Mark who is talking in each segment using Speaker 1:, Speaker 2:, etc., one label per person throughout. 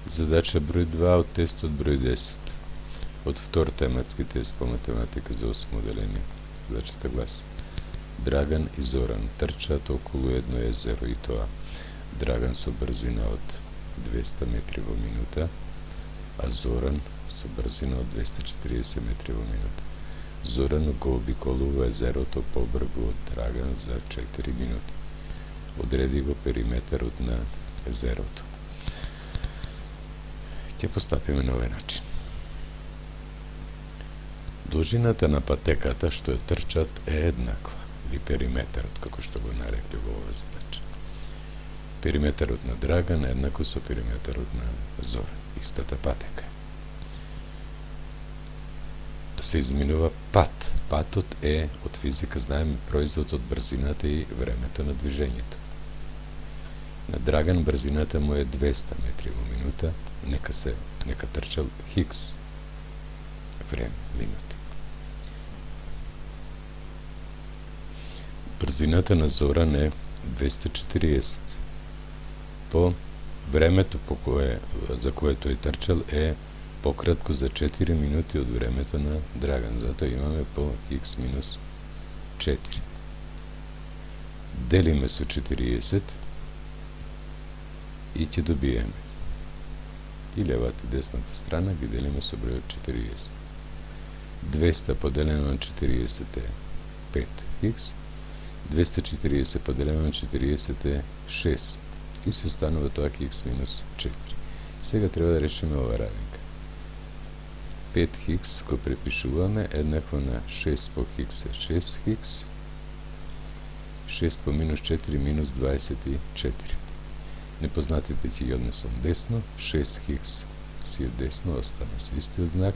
Speaker 1: Задача број 2 од тестот број 10. Од втор тематски тест по математика за 8 оделение. Задачата гласи: Драган и Зоран трчаат околу едно езеро, и тоа Драган со брзина од 200 метри во минута, а Зоран со брзина од 240 метри во минута. Зоран го обиколува езерото побрзо од Драган за 4 минути. Одреди го периметарот на езерото. Ќе постапиме на овој начин. Должината на патеката што ја трчат е еднаква, или периметарот, како што го нарекли во оваа задача. Периметарот на Драган е еднакво со периметарот на Зоран, истата патека. Се изминува пат. Патот е, од физика знаеме, производ од брзината и времето на движењето. На Драган брзината му е 200 метри во минута, нека трчал хикс време, минути. Брзината на Зоран е 240. По времето за кое тој трчал е пократко за 4 минути од времето на Драган, затоа имаме по хикс минус 4. Делиме со 40 и ќе добиеме и левата и десната страна ги делиме со бројот 40. 200 поделено на 40 е 5х, 240 поделено на 40 е 6 и се останува тоа хикс минус 4. Сега треба да решиме ова равенка. 5х го препишуваме еднакво на 6 по хикс е 6х, 6 по минус 4 минус 24. Непознатите ќе ги однесам десно, 6х си е десно, остана со истиот знак,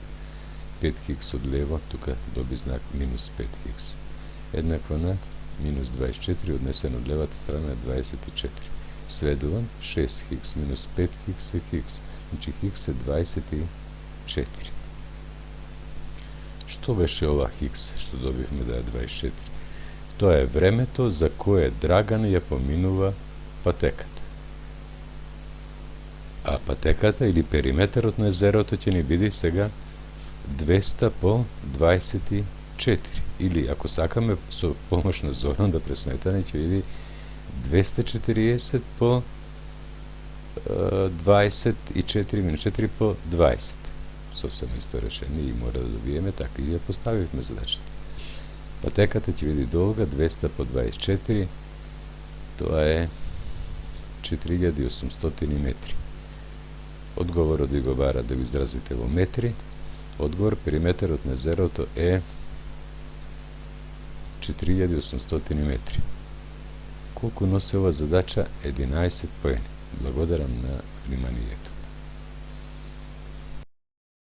Speaker 1: 5х од лево, тука доби знак минус 5х. Еднакво на минус 24, однесен од левата страна е 24. Сведувам, 6х минус 5х е хикс, значи хикс е 24. Што беше ова хикс, што добивме да е 24? Тоа е времето за кое Драган ја поминува патеката. А патеката или периметарот на езерото ќе ни биде сега 200 по 24. Или, ако сакаме со помош на Зоран да пресметаме, ќе биде 240 по 24 минус 4 по 20. Сосема исто решение и мора да добиеме, така и ја поставивме задачата. Патеката ќе биде долга 200 по 24, тоа е 4800 метри. Одговорот ви го бара да го изразите во метри. Одговор, периметарот на езерото е 4800 метри. Колку носи ова задача? 11 поени. Благодарам на вниманието.